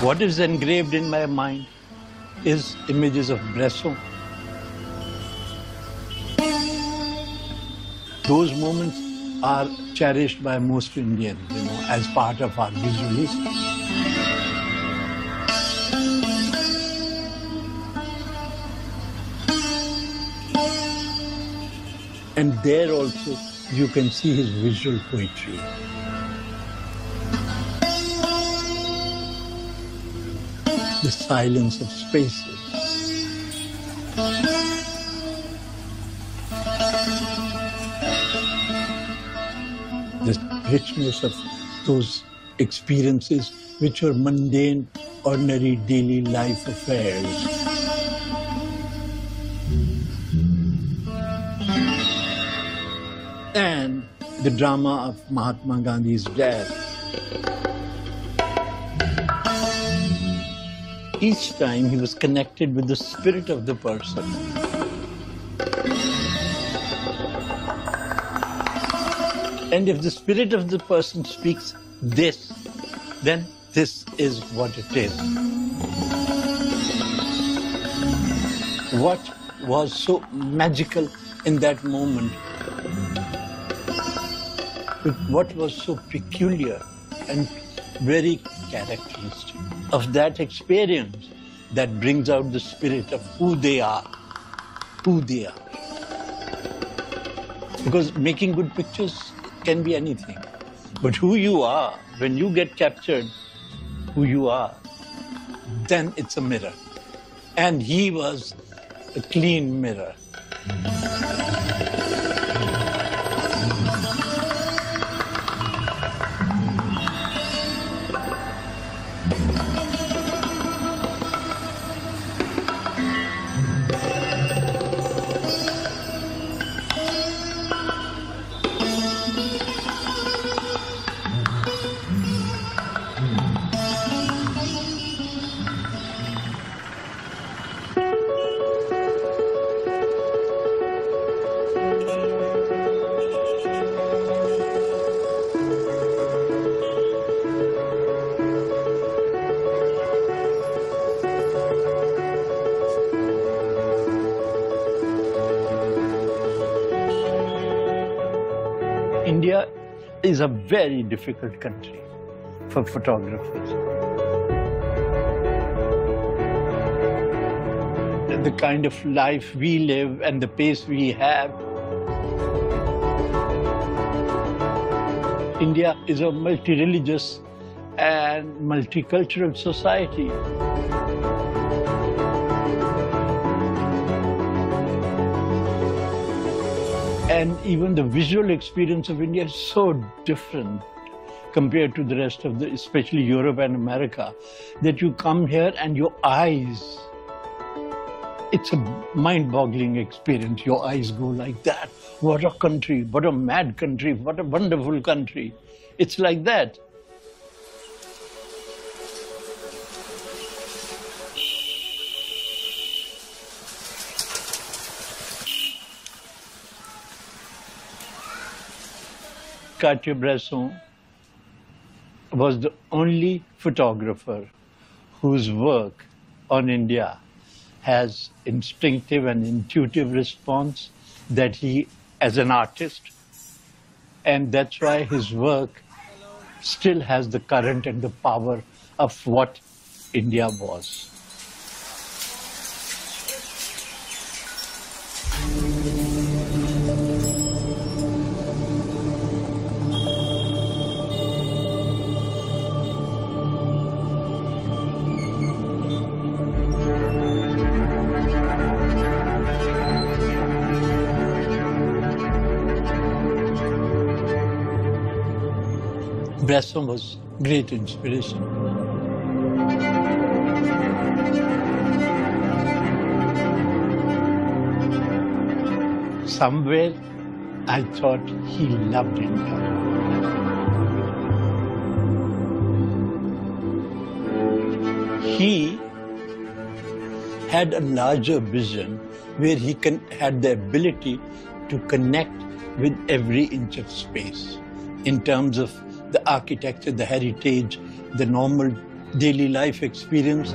What is engraved in my mind is images of Bresson. Those moments are cherished by most Indians, as part of our visual history. And there also you can see his visual poetry. The silence of spaces. The richness of those experiences which were mundane, ordinary daily life affairs. And the drama of Mahatma Gandhi's death. Each time he was connected with the spirit of the person. And if the spirit of the person speaks this, then this is what it is. What was so magical in that moment? What was so peculiar and very characteristic of that experience that brings out the spirit of who they are, Because making good pictures can be anything, but who you are, when you get captured, who you are, then it's a mirror. And he was a clean mirror. India is a very difficult country for photographers. The kind of life we live and the pace we have. India is a multi-religious and multicultural society. And even the visual experience of India is so different compared to the rest of especially Europe and America, that you come here and your eyes, it's a mind-boggling experience. Your eyes go like that. What a country, what a mad country, what a wonderful country. It's like that. Cartier Bresson was the only photographer whose work on India has instinctive and intuitive response that he, as an artist, and that's why his work still has the current and the power of what India was. Bresson was great inspiration. Somewhere I thought he loved India. He had a larger vision where he had the ability to connect with every inch of space in terms of the architecture, the heritage, the normal daily life experience.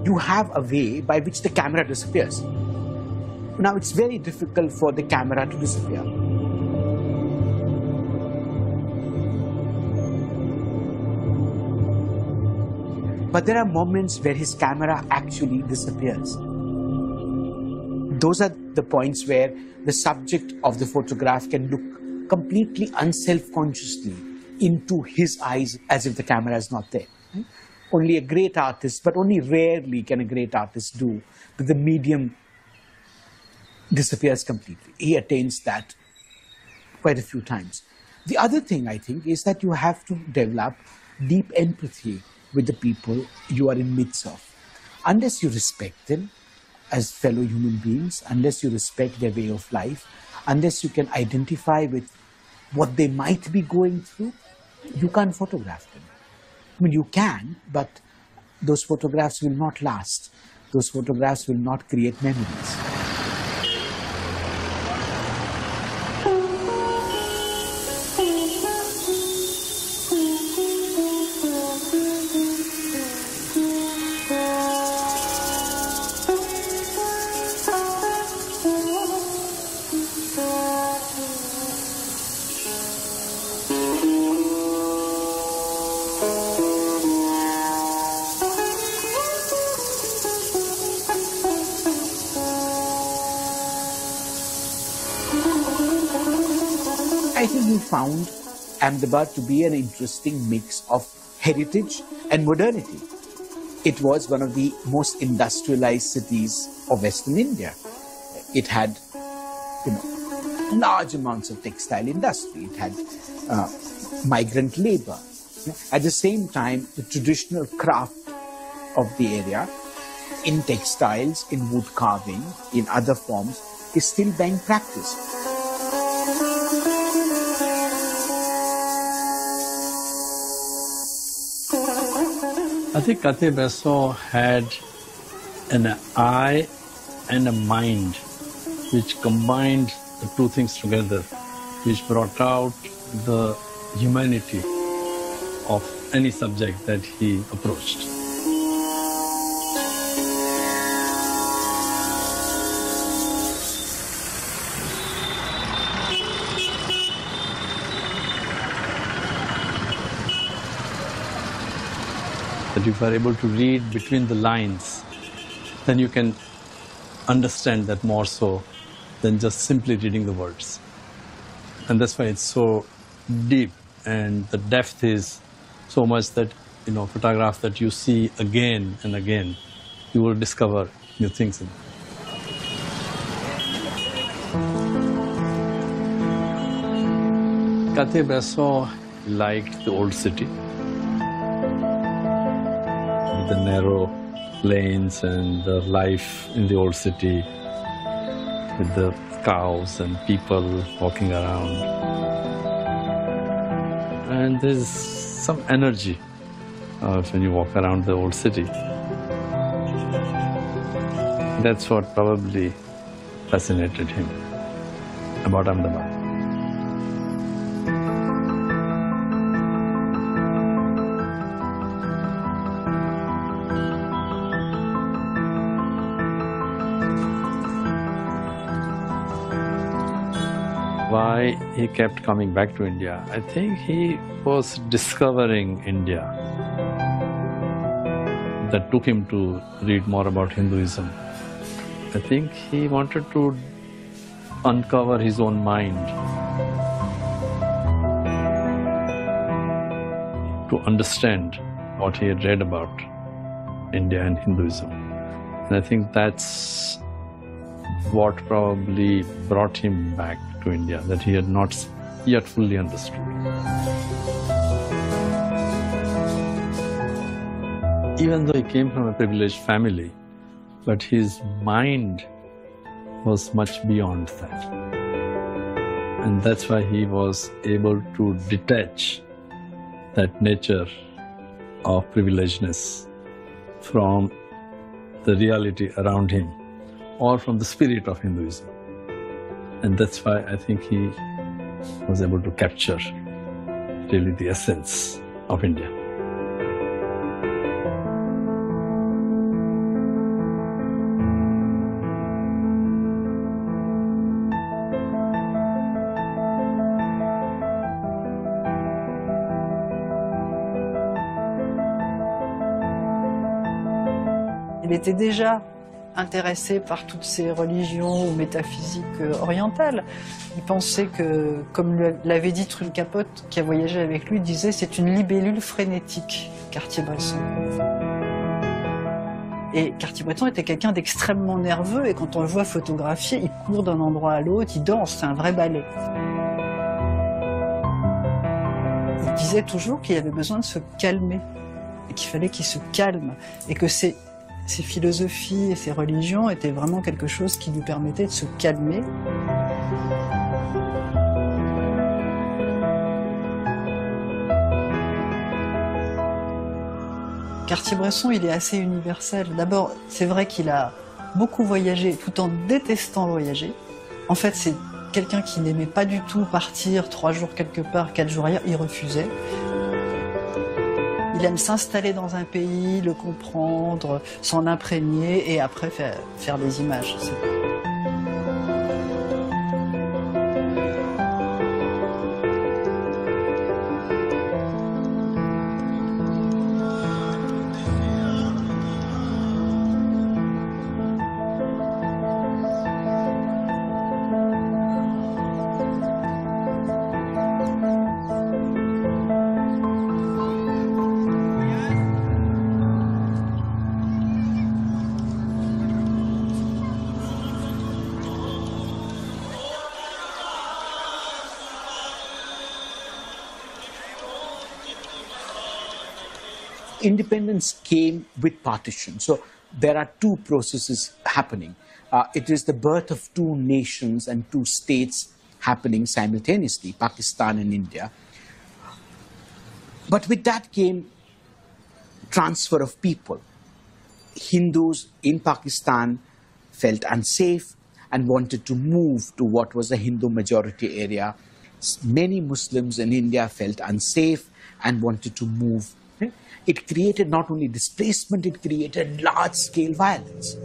You have a way by which the camera disappears. Now, it's very difficult for the camera to disappear. But there are moments where his camera actually disappears. Those are the points where the subject of the photograph can look completely unself-consciously into his eyes as if the camera is not there. Only a great artist, but only rarely can a great artist do, that the medium disappears completely. He attains that quite a few times. The other thing, I think, is that you have to develop deep empathy with the people you are in midst of. Unless you respect them as fellow human beings, unless you respect their way of life, unless you can identify with what they might be going through, you can't photograph them. I mean, you can, but those photographs will not last. Those photographs will not create memories. I think we found Ahmedabad to be an interesting mix of heritage and modernity. It was one of the most industrialized cities of Western India. It had, large amounts of textile industry. It had migrant labor. At the same time, the traditional craft of the area in textiles, in wood carving, in other forms, is still being practiced. I think Cartier Bresson had an eye and a mind which combined the two things together, which brought out the humanity of any subject that he approached. That if you are able to read between the lines, then you can understand that more so than just simply reading the words. And that's why it's so deep, and the depth is so much that, photographs that you see again and again, you will discover new things in it. Cartier Bresson liked the old city, the narrow lanes and the life in the old city with the cows and people walking around. And there's some energy when you walk around the old city. That's what probably fascinated him about Ahmedabad. Why he kept coming back to India? I think he was discovering India. That took him to read more about Hinduism. I think he wanted to uncover his own mind, to understand what he had read about India and Hinduism. And I think that's what probably brought him back to India, that he had not yet fully understood. Even though he came from a privileged family, but his mind was much beyond that. And that's why he was able to detach that nature of privilegedness from the reality around him or from the spirit of Hinduism. And that's why I think he was able to capture really the essence of India. Il était déjà intéressé par toutes ces religions ou métaphysiques orientales. Il pensait que, comme l'avait dit Trull Capote, qui a voyagé avec lui, disait c'est une libellule frénétique, Cartier-Bresson. Et Cartier-Bresson était quelqu'un d'extrêmement nerveux et quand on le voit photographier, il court d'un endroit à l'autre, il danse, c'est un vrai ballet. Il disait toujours qu'il avait besoin de se calmer et qu'il fallait qu'il se calme et que ces philosophies et ces religions étaient vraiment quelque chose qui lui permettait de se calmer. Cartier-Bresson, il est assez universel. D'abord, c'est vrai qu'il a beaucoup voyagé tout en détestant voyager. En fait, c'est quelqu'un qui n'aimait pas du tout partir 3 jours quelque part, 4 jours ailleurs, il refusait. Il aime s'installer dans un pays, le comprendre, s'en imprégner et après faire des images. Independence came with partition. So there are two processes happening. It is the birth of two nations and two states happening simultaneously, Pakistan and India. But with that came transfer of people. Hindus in Pakistan felt unsafe and wanted to move to what was a Hindu majority area. Many Muslims in India felt unsafe and wanted to move. It created not only displacement, it created large-scale violence.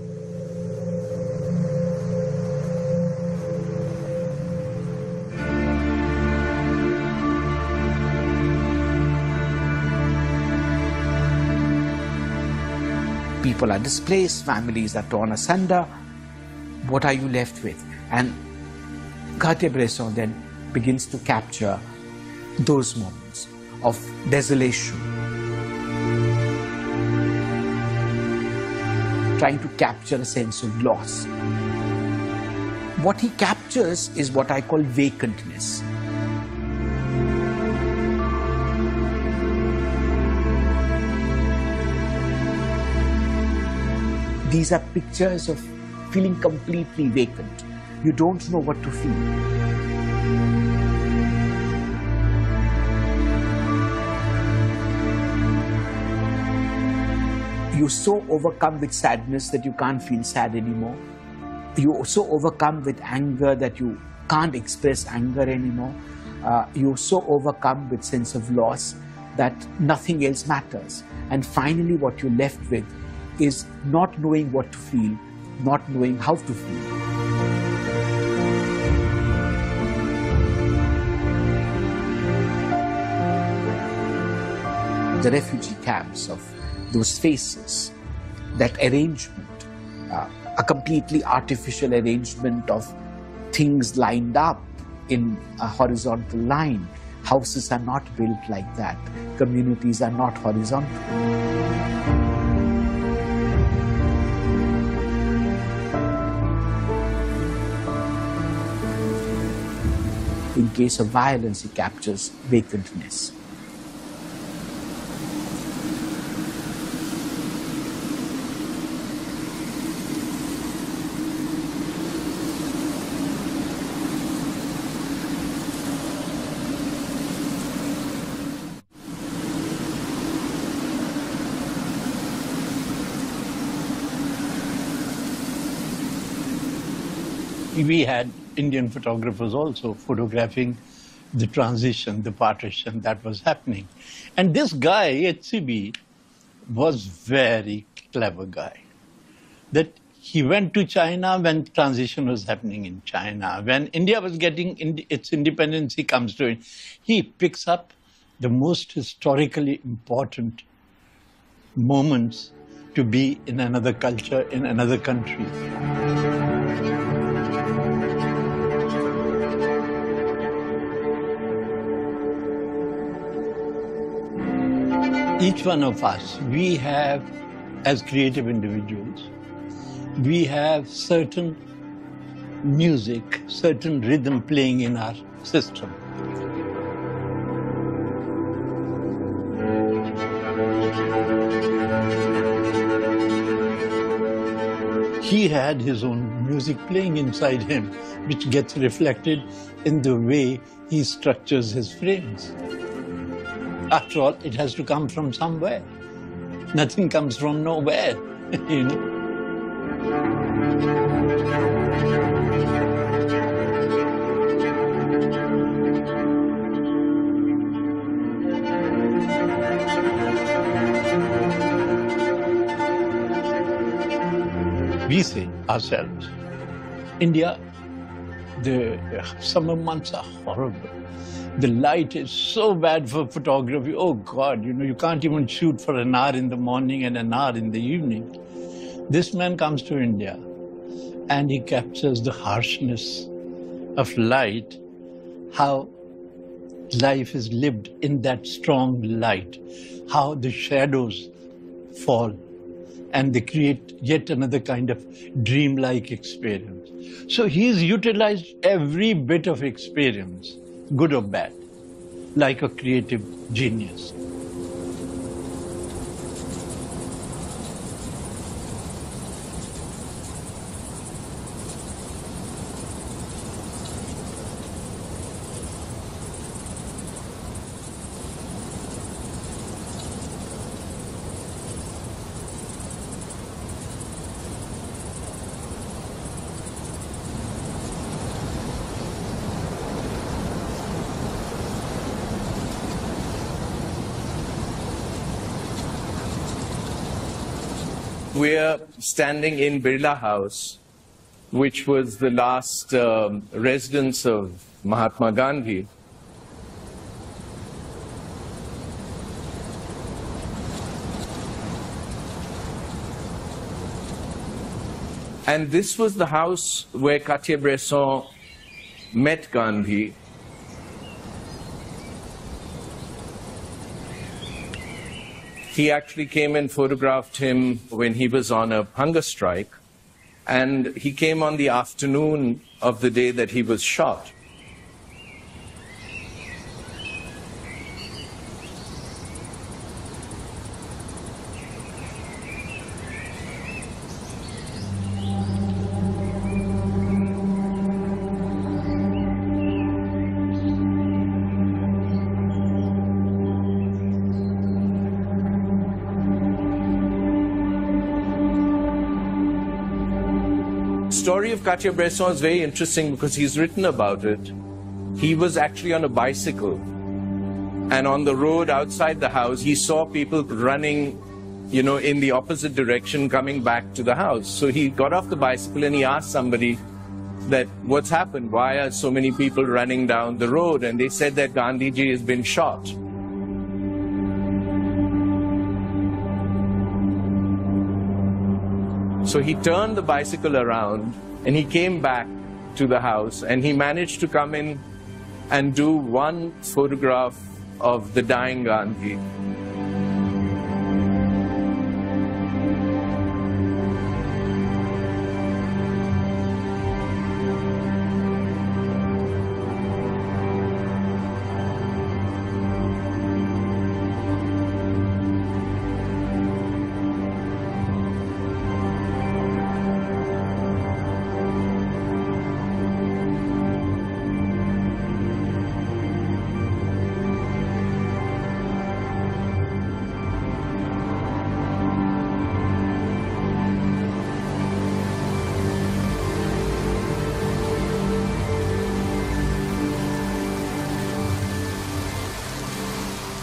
People are displaced, families are torn asunder. What are you left with? And Cartier-Bresson then begins to capture those moments of desolation, trying to capture a sense of loss. What he captures is what I call vacantness. These are pictures of feeling completely vacant. You don't know what to feel. You're so overcome with sadness that you can't feel sad anymore. You're so overcome with anger that you can't express anger anymore. You're so overcome with sense of loss that nothing else matters. And finally, what you're left with is not knowing what to feel, not knowing how to feel. The refugee camps of those faces, that arrangement, a completely artificial arrangement of things lined up in a horizontal line. Houses are not built like that. Communities are not horizontal. In in case of violence, he captures vacantness. We had Indian photographers also photographing the transition, the partition that was happening. And this guy, HCB, was very clever guy. That he went to China when transition was happening in China. When India was getting its independence, he comes to it. He picks up the most historically important moments to be in another culture, in another country. Each one of us, we have, as creative individuals, we have certain music, certain rhythm playing in our system. He had his own music playing inside him, which gets reflected in the way he structures his frames. After all, it has to come from somewhere. Nothing comes from nowhere, you know. We say ourselves, India, the summer months are horrible. The light is so bad for photography. Oh God, you know, you can't even shoot for an hour in the morning and an hour in the evening. This man comes to India and he captures the harshness of light, how life is lived in that strong light, how the shadows fall and they create yet another kind of dreamlike experience. So he's utilized every bit of experience, good or bad, like a creative genius. We're standing in Birla House, which was the last residence of Mahatma Gandhi. And this was the house where Cartier-Bresson met Gandhi. He actually came and photographed him when he was on a hunger strike, and he came on the afternoon of the day that he was shot. The story of Cartier-Bresson is very interesting because he's written about it. He was actually on a bicycle, and on the road outside the house, he saw people running, you know, in the opposite direction coming back to the house. So he got off the bicycle and he asked somebody that, what's happened? Why are so many people running down the road? And they said that Gandhiji has been shot. So he turned the bicycle around and he came back to the house and he managed to come in and do one photograph of the dying Gandhi.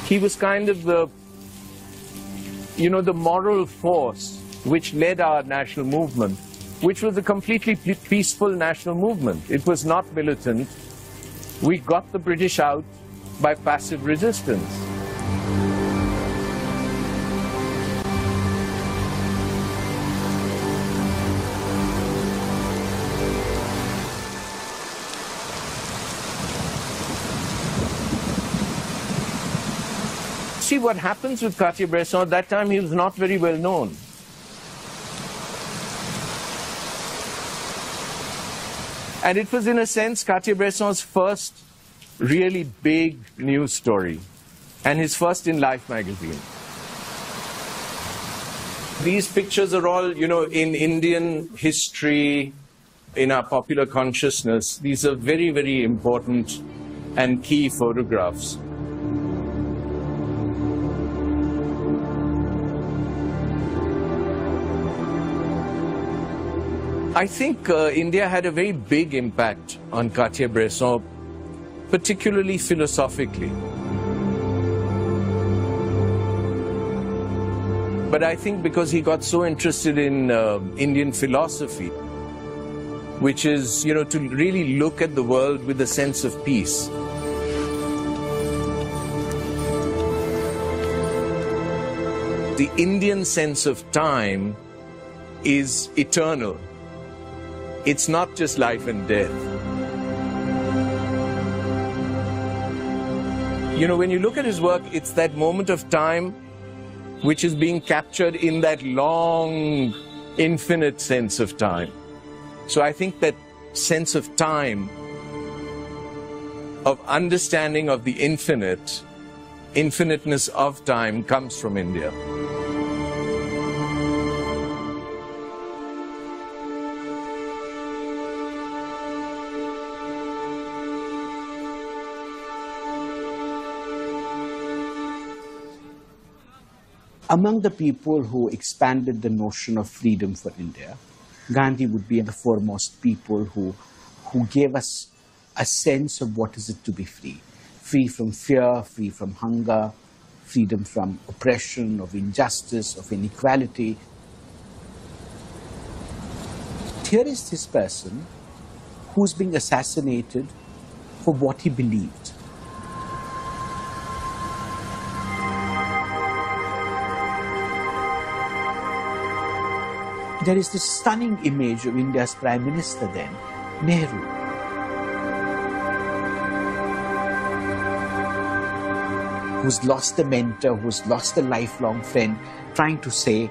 He was kind of the, the moral force which led our national movement, which was a completely peaceful national movement. It was not militant. We got the British out by passive resistance. See what happens with Cartier-Bresson. At that time, he was not very well known. And it was, in a sense, Cartier-Bresson's first really big news story, and his first in Life magazine. These pictures are all, in Indian history, in our popular consciousness. These are very, very important and key photographs. I think India had a very big impact on Cartier-Bresson, particularly philosophically. But I think because he got so interested in Indian philosophy, which is, to really look at the world with a sense of peace. The Indian sense of time is eternal. It's not just life and death. When you look at his work, it's that moment of time which is being captured in that long, infinite sense of time. So I think that sense of time, of understanding of the infiniteness of time, comes from India. Among the people who expanded the notion of freedom for India, Gandhi would be the foremost people who gave us a sense of what is it to be free. Free from fear, free from hunger, freedom from oppression, of injustice, of inequality. Here is this person who's being assassinated for what he believed. There is this stunning image of India's Prime Minister then, Nehru. Who's lost a mentor, who's lost a lifelong friend, trying to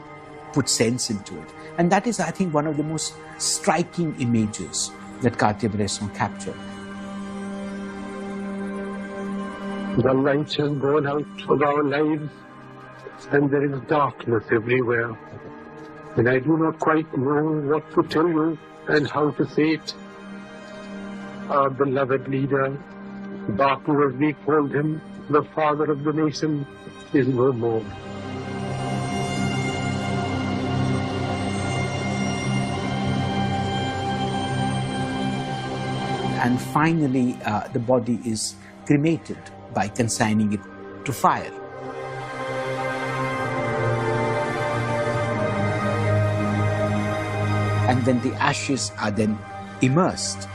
put sense into it. And that is, I think, one of the most striking images that Cartier-Bresson captured. The light has gone out of our lives, and there is darkness everywhere. And I do not quite know what to tell you and how to say it. Our beloved leader, Bapu, as we called him, the father of the nation, is no more. And finally, the body is cremated by consigning it to fire. And then the ashes are then immersed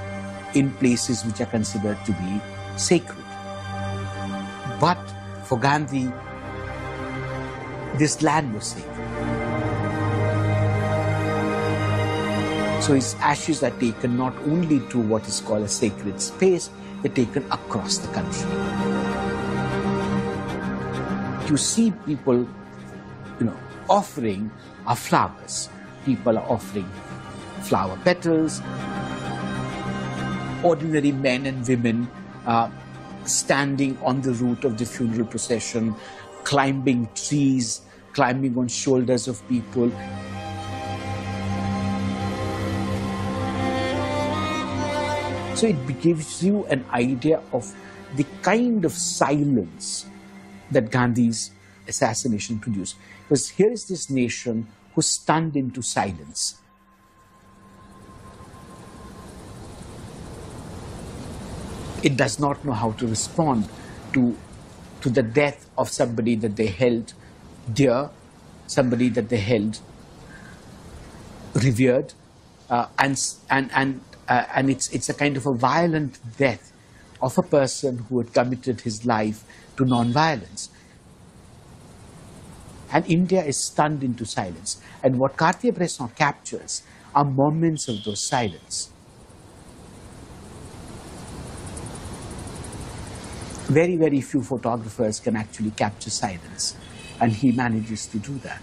in places which are considered to be sacred. But for Gandhi, this land was sacred. So his ashes are taken not only to what is called a sacred space, they're taken across the country. You see people, offering our flowers. People are offering flower petals. Ordinary men and women standing on the route of the funeral procession, climbing trees, climbing on shoulders of people. So it gives you an idea of the kind of silence that Gandhi's assassination produced. Because here is this nation who's stunned into silence. It does not know how to respond to to the death of somebody that they held dear, somebody that they held revered, and it's a kind of a violent death of a person who had committed his life to non-violence. And India is stunned into silence. And what Cartier-Bresson captures are moments of those silence. Very, very few photographers can actually capture silence, and he manages to do that.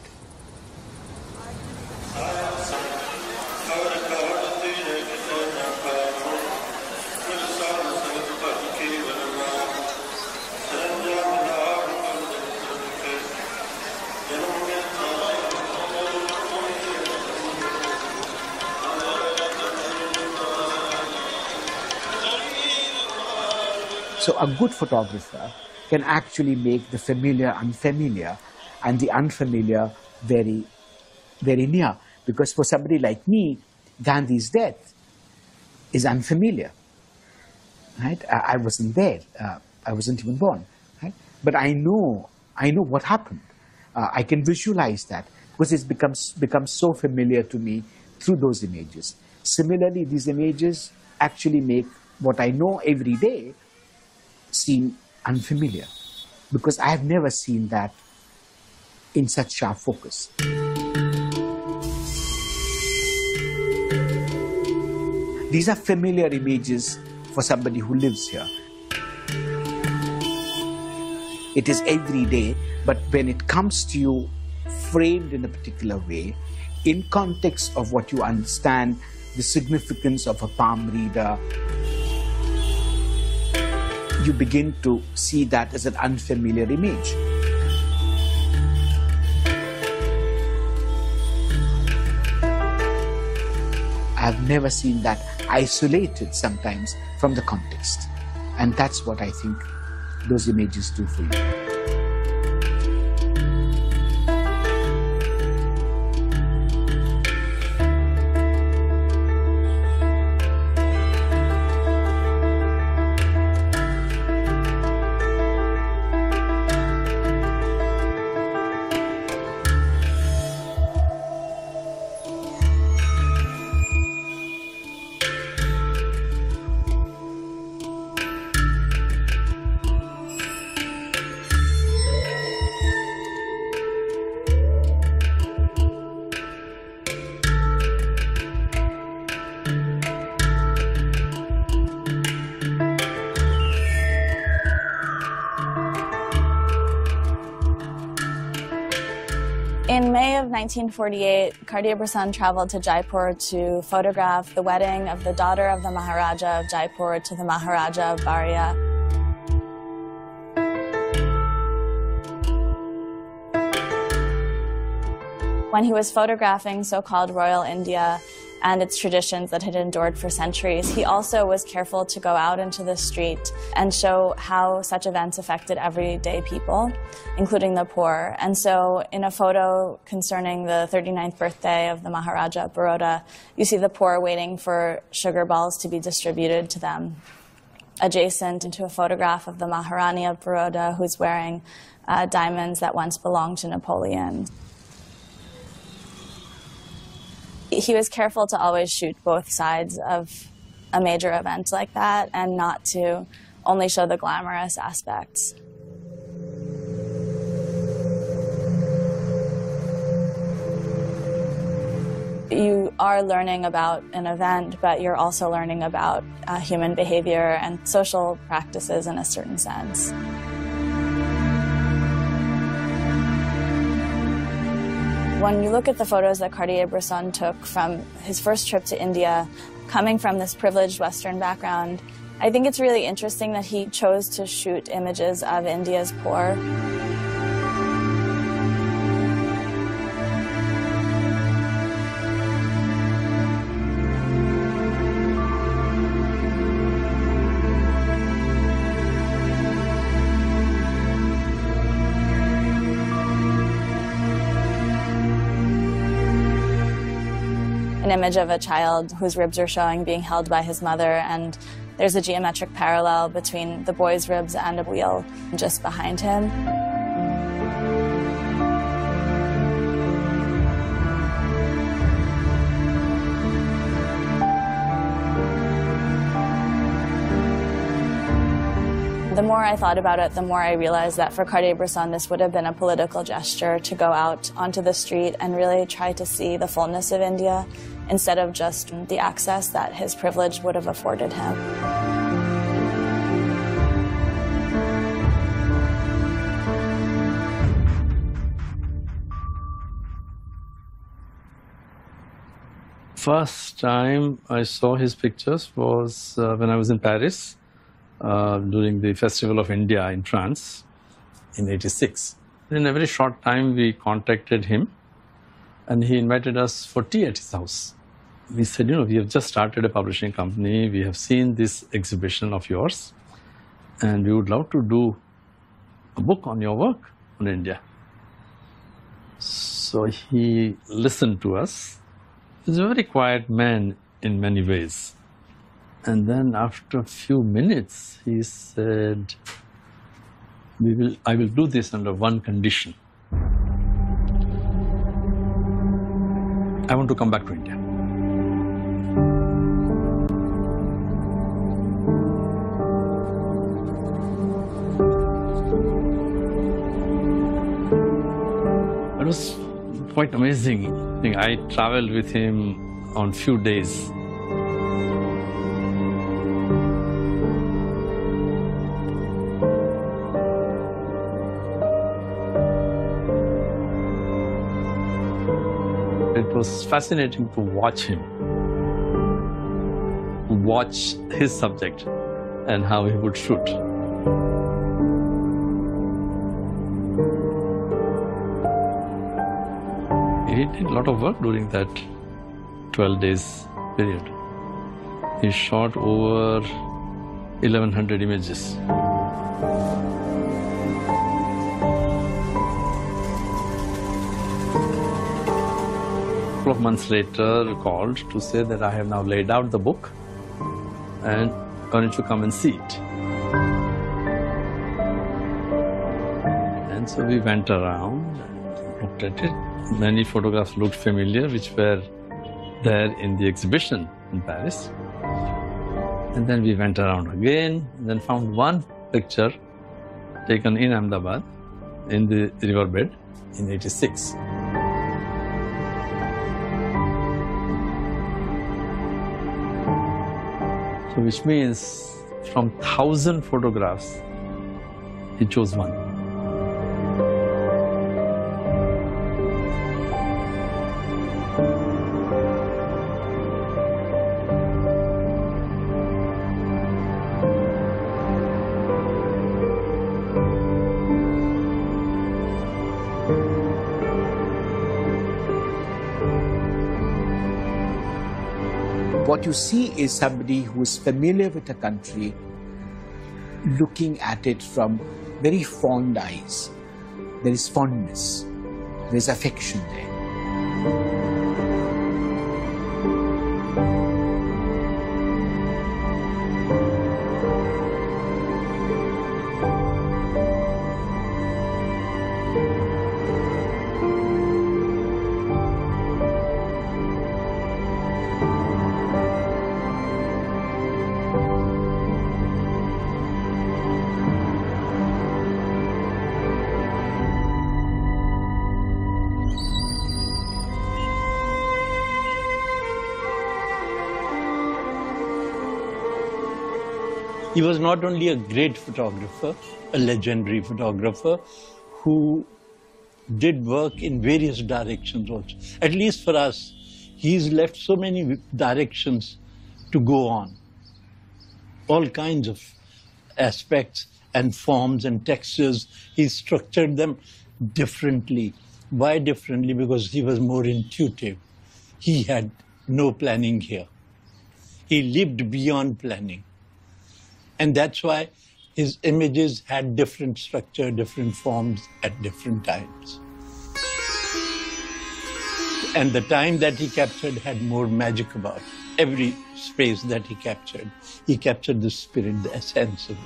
So a good photographer can actually make the familiar unfamiliar and the unfamiliar very, very near. Because for somebody like me, Gandhi's death is unfamiliar. Right? I wasn't there. I wasn't even born. Right? But I know what happened. I can visualize that because it's become so familiar to me through those images. Similarly, these images actually make what I know every day seem unfamiliar, because I have never seen that in such sharp focus. These are familiar images for somebody who lives here. It is every day, but when it comes to you framed in a particular way, in context of what you understand, the significance of a palm reader, you begin to see that as an unfamiliar image. I've never seen that isolated sometimes from the context. And that's what I think those images do for you. In May of 1948, Cartier-Bresson traveled to Jaipur to photograph the wedding of the daughter of the Maharaja of Jaipur to the Maharaja of Baria. When he was photographing so-called Royal India and its traditions that had endured for centuries, he also was careful to go out into the street and show how such events affected everyday people, including the poor. And so in a photo concerning the 39th birthday of the Maharaja of Baroda, you see the poor waiting for sugar balls to be distributed to them. Adjacent to a photograph of the Maharani of Baroda, who's wearing diamonds that once belonged to Napoleon. He was careful to always shoot both sides of a major event like that and not to only show the glamorous aspects. You are learning about an event, but you're also learning about human behavior and social practices in a certain sense. When you look at the photos that Cartier-Bresson took from his first trip to India, coming from this privileged Western background, I think it's really interesting that he chose to shoot images of India's poor. An image of a child whose ribs are showing being held by his mother, and There's a geometric parallel between the boy's ribs and a wheel just behind him. The more I thought about it, the more I realized that for Cartier-Bresson, this would have been a political gesture to go out onto the street and really try to see the fullness of India instead of just the access that his privilege would have afforded him. First time I saw his pictures was when I was in Paris during the Festival of India in France in '86. In a very short time, we contacted him and he invited us for tea at his house. We said, we have just started a publishing company. We have seen this exhibition of yours and we would love to do a book on your work on India. So he listened to us. He's a very quiet man in many ways. And then after a few minutes, he said, I will do this under one condition. I want to come back to India. It was quite amazing. I traveled with him on few days. It was fascinating to watch him, watch his subject and how he would shoot. He did a lot of work during that 12 days period. He shot over 1,100 images. A couple of months later, called to say that I have now laid out the book and why don't you come and see it. And so we went around and looked at it. Many photographs looked familiar, which were there in the exhibition in Paris. And then we went around again, and then found one picture taken in Ahmedabad in the riverbed in '86. So which means from 1,000 photographs, he chose one. What you see is somebody who is familiar with a country, looking at it from very fond eyes. There is fondness, there is affection there. He was not only a great photographer, a legendary photographer, who did work in various directions also. At least for us, he's left so many directions to go on. All kinds of aspects and forms and textures. He structured them differently. Why differently? Because he was more intuitive. He had no planning here. He lived beyond planning. And that's why his images had different structure, different forms at different times. And the time that he captured had more magic about it. every space that he captured. He captured the spirit, the essence of it.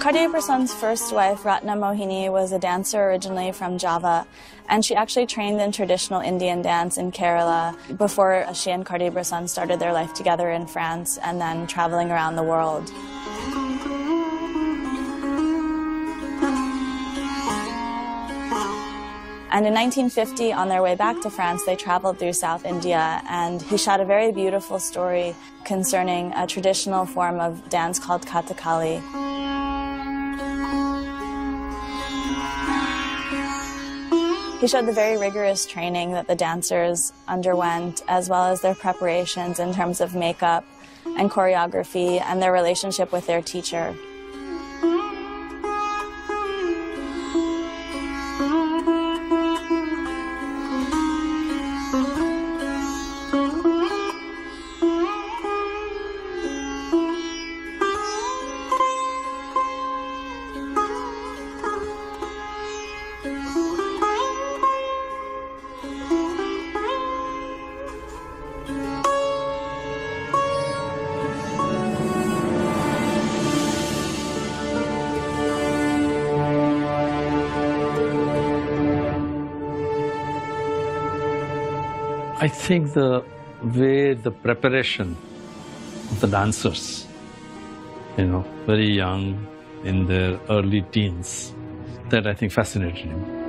Cartier-Bresson's first wife, Ratna Mohini, was a dancer originally from Java, and she actually trained in traditional Indian dance in Kerala before she and Cartier-Bresson started their life together in France and then traveling around the world. And in 1950, on their way back to France, they traveled through South India, and he shot a very beautiful story concerning a traditional form of dance called Kathakali. He showed the very rigorous training that the dancers underwent, as well as their preparations in terms of makeup and choreography and their relationship with their teacher. I think the way the preparation of the dancers, very young, in their early teens, that I think fascinated him.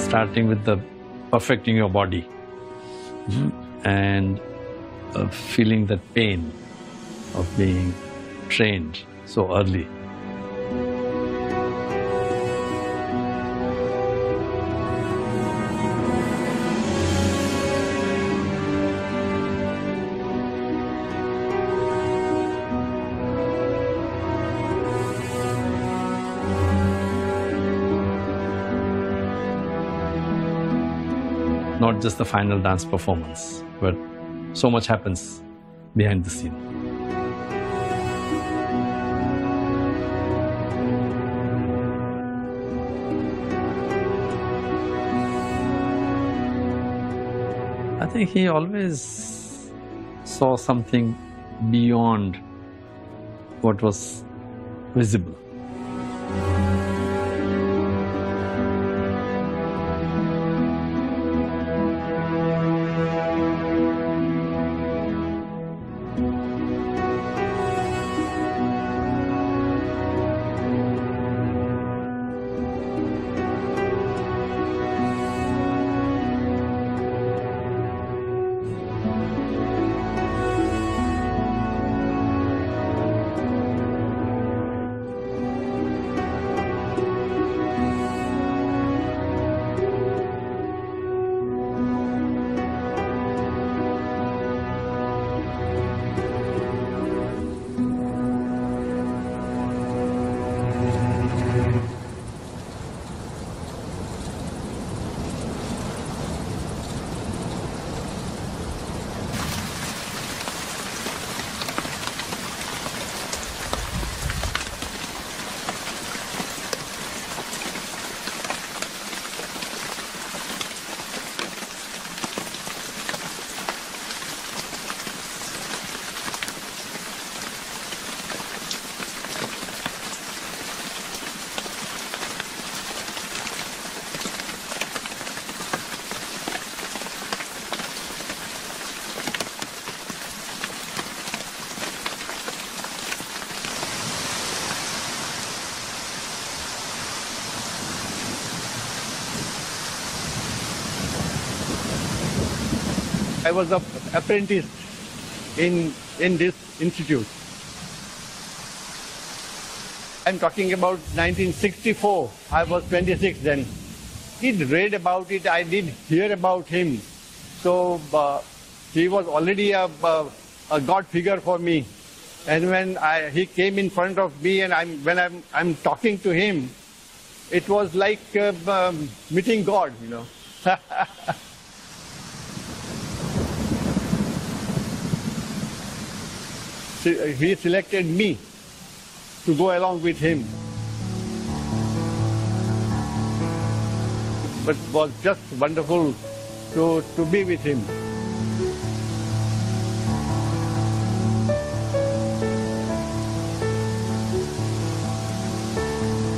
Starting with the perfecting your body and feeling that pain of being trained so early. Not just the final dance performance, but so much happens behind the scene. I think he always saw something beyond what was visible. I was an apprentice in this institute. I'm talking about 1964. I was 26 then. He'd read about it. I did hear about him. So he was already a God figure for me. And when he came in front of me and when I'm talking to him, it was like meeting God, you know. He selected me to go along with him. But it was just wonderful to be with him.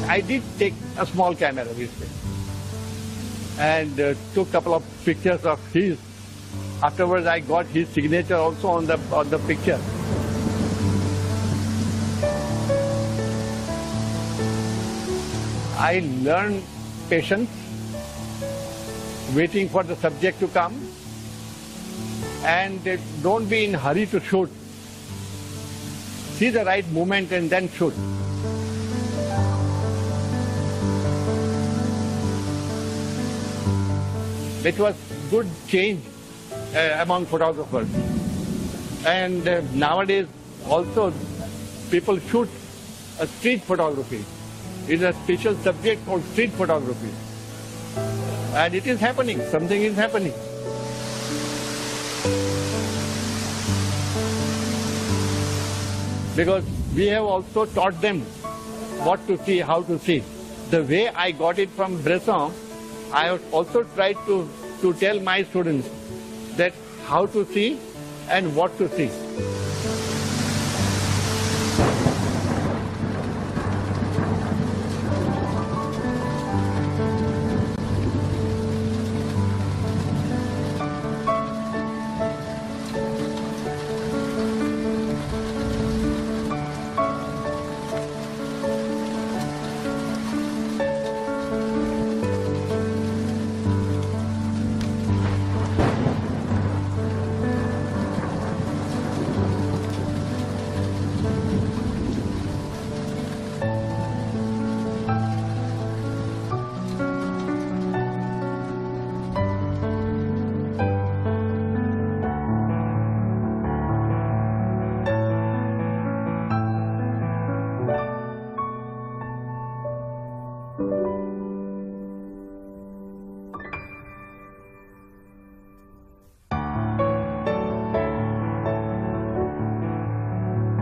I did take a small camera with me and took a couple of pictures of his. Afterwards, I got his signature also on the picture. I learned patience, waiting for the subject to come, and don't be in a hurry to shoot. See the right moment and then shoot. It was good change among photographers. And nowadays also people shoot a street photography. It's a special subject called street photography. And it is happening, something is happening. Because we have also taught them what to see, how to see. The way I got it from Bresson, I have also tried to tell my students that how to see and what to see.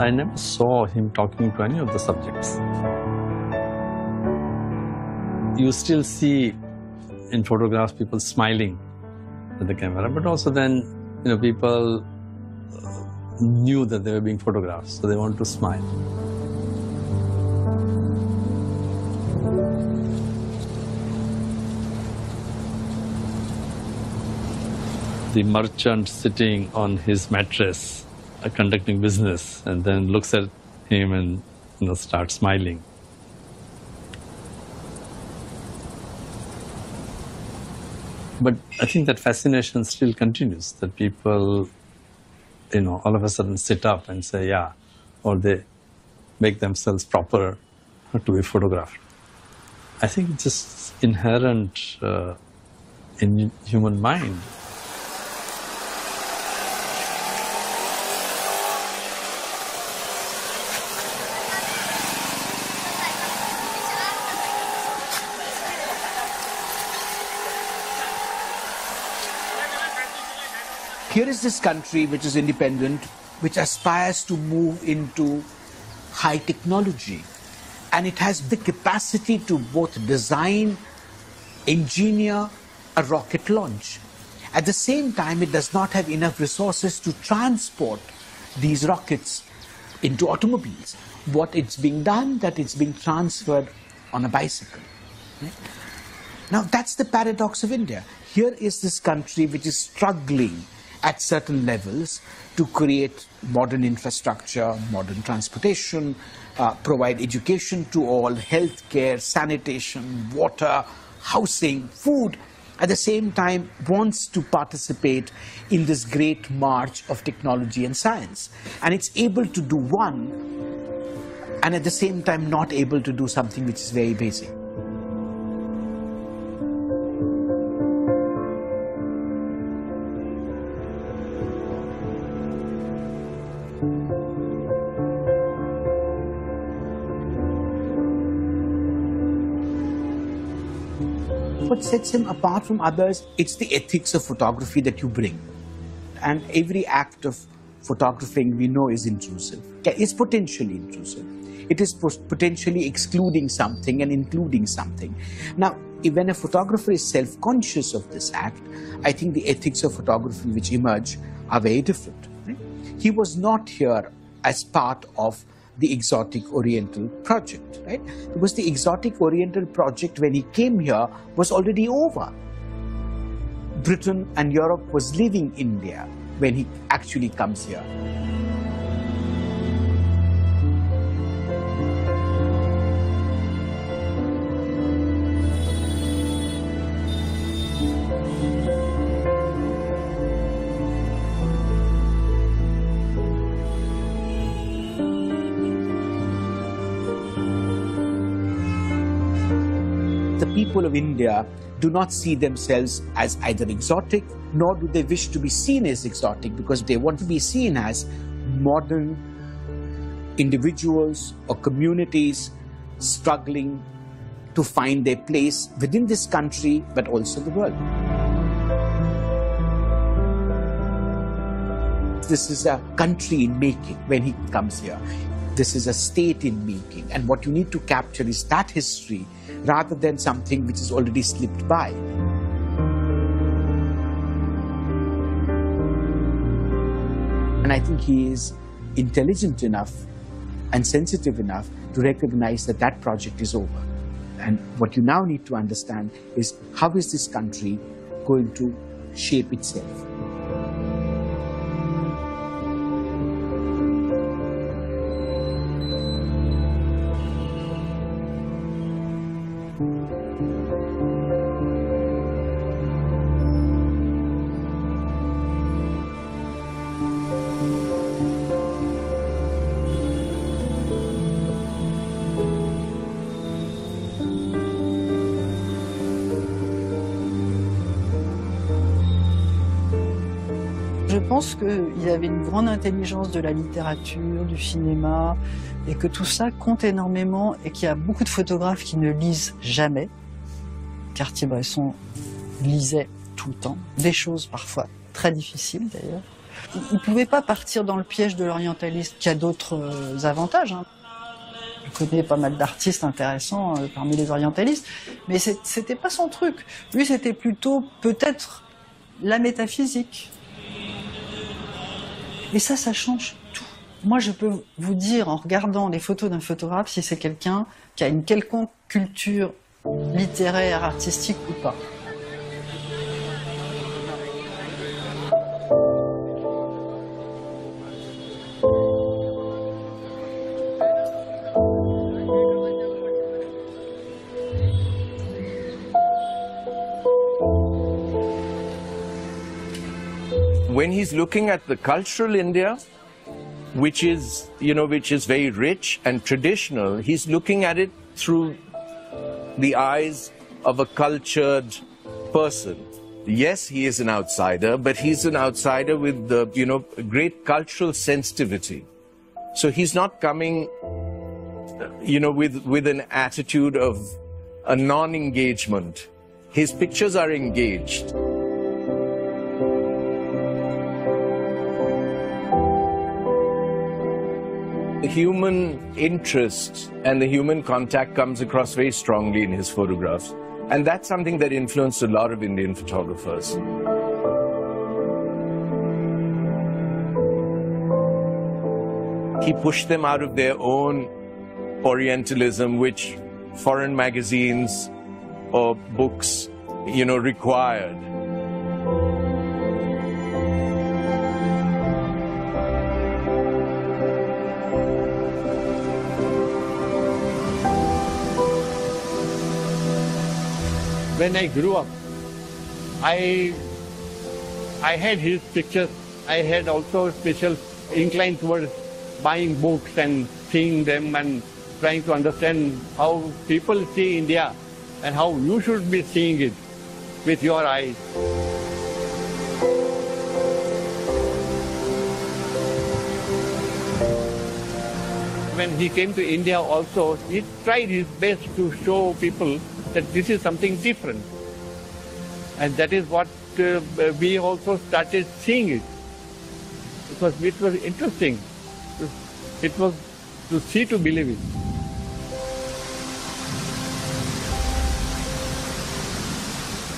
I never saw him talking to any of the subjects. You still see in photographs people smiling at the camera, but also then, people knew that they were being photographed, so they want to smile. The merchant sitting on his mattress, conducting business, and then looks at him and starts smiling. But I think that fascination still continues, that people, all of a sudden sit up and say, yeah, or they make themselves proper to be photographed. I think it's just inherent in human mind. Here is this country which is independent, which aspires to move into high technology. And it has the capacity to both design, engineer a rocket launch. At the same time, it does not have enough resources to transport these rockets into automobiles. What it's being done, that it's being transferred on a bicycle. Right? Now, that's the paradox of India. Here is this country which is struggling at certain levels to create modern infrastructure, modern transportation, provide education to all, healthcare, sanitation, water, housing, food. at the same time wants to participate in this great march of technology and science. And it's able to do one, and at the same time not able to do something which is very basic. What sets him apart from others, it's the ethics of photography that you bring. And every act of photographing we know is intrusive. It's potentially intrusive. It is potentially excluding something and including something. Now, when a photographer is self-conscious of this act, I think the ethics of photography which emerge are very different. Right? He was not here as part of the exotic Oriental project, right? Because the exotic Oriental project, when he came here, was already over. Britain and Europe was leaving India when he actually comes here. The people of India do not see themselves as either exotic, nor do they wish to be seen as exotic, because they want to be seen as modern individuals or communities struggling to find their place within this country, but also the world. This is a country in making when he comes here. This is a state in making, and what you need to capture is that history rather than something which is already slipped by. And I think he is intelligent enough and sensitive enough to recognize that that project is over. And what you now need to understand is, how is this country going to shape itself? Je pense qu'il avait une grande intelligence de la littérature, du cinéma, et que tout ça compte énormément, et qu'il y a beaucoup de photographes qui ne lisent jamais. Cartier-Bresson lisait tout le temps, des choses parfois très difficiles d'ailleurs. Il ne pouvait pas partir dans le piège de l'orientaliste, qui a d'autres avantages. Je connais pas mal d'artistes intéressants parmi les orientalistes, mais c'était pas son truc. Lui, c'était plutôt peut-être la métaphysique. Et ça change tout. Moi, je peux vous dire, en regardant les photos d'un photographe, si c'est quelqu'un qui a une quelconque culture littéraire, artistique ou pas. When he's looking at the cultural India, which is very rich and traditional, he's looking at it through the eyes of a cultured person. Yes, he is an outsider, but he's an outsider with the, great cultural sensitivity. So he's not coming, with an attitude of a non-engagement. His pictures are engaged. The human interest and the human contact comes across very strongly in his photographs. And that's something that influenced a lot of Indian photographers. He pushed them out of their own Orientalism, which foreign magazines or books, required. When I grew up, I had his pictures. I had also special incline towards buying books and seeing them and trying to understand how people see India and how you should be seeing it with your eyes. When he came to India also, he tried his best to show people that this is something different. And that is what we also started seeing it. Because it was interesting. It was to see to believe it.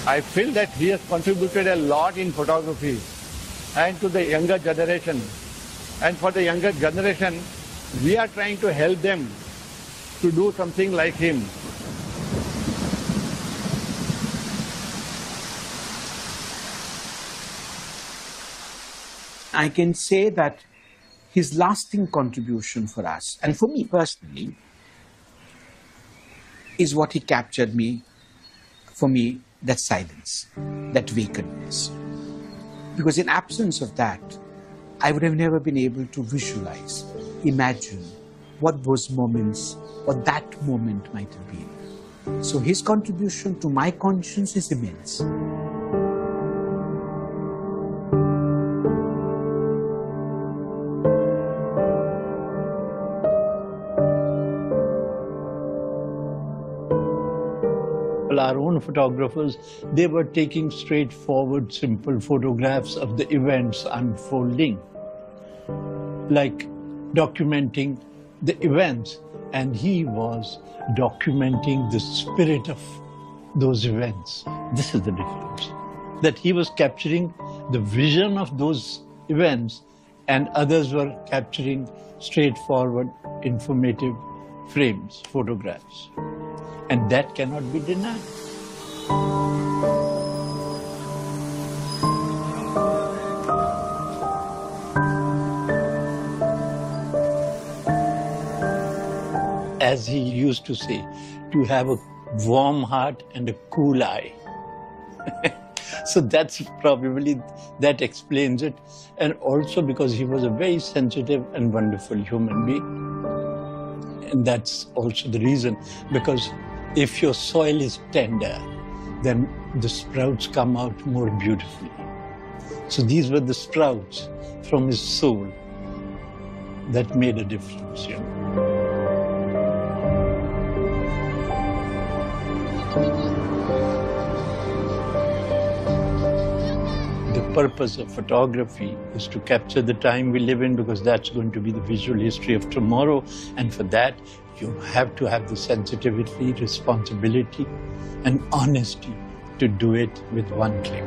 I feel that he has contributed a lot in photography and to the younger generation. And for the younger generation, we are trying to help them to do something like him. I can say that his lasting contribution for us, and for me personally, is what he captured for me, that silence, that vacantness. Because in absence of that, I would have never been able to visualize, imagine what those moments or that moment might have been. So his contribution to my conscience is immense. Our own photographers, they were taking straightforward, simple photographs of the events unfolding, like documenting the events, and he was documenting the spirit of those events. This is the difference, that he was capturing the vision of those events and others were capturing straightforward, informative frames, photographs. And that cannot be denied. As he used to say, to have a warm heart and a cool eye. So that's probably, that explains it. And also because he was a very sensitive and wonderful human being. And that's also the reason, because if your soil is tender, then the sprouts come out more beautifully. So these were the sprouts from his soul that made a difference, you know. The purpose of photography is to capture the time we live in, because that's going to be the visual history of tomorrow. And for that, you have to have the sensitivity, responsibility, and honesty to do it with one click.